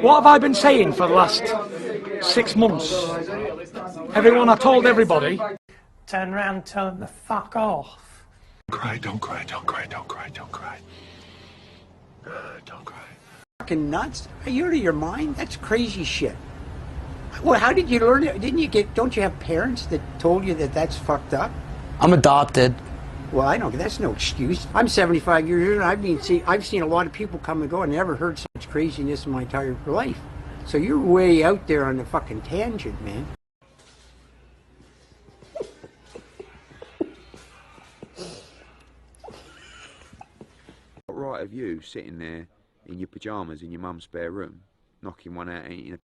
What have I been saying for the last 6 months? Everyone, I told everybody. Turn around and tell them to fuck off. Cry, don't cry, don't cry, don't cry, don't cry. Don't cry. Fucking nuts? Are you out of your mind? That's crazy shit. Well, how did you learn it? Don't you have parents that told you that that's fucked up? I'm adopted. Well, I don't. That's no excuse. I'm 75 years old, and I've seen a lot of people come and go. I never heard such craziness in my entire life. So you're way out there on the fucking tangent, man. Right of you sitting there in your pyjamas in your mum's spare room, knocking one out, ain't you?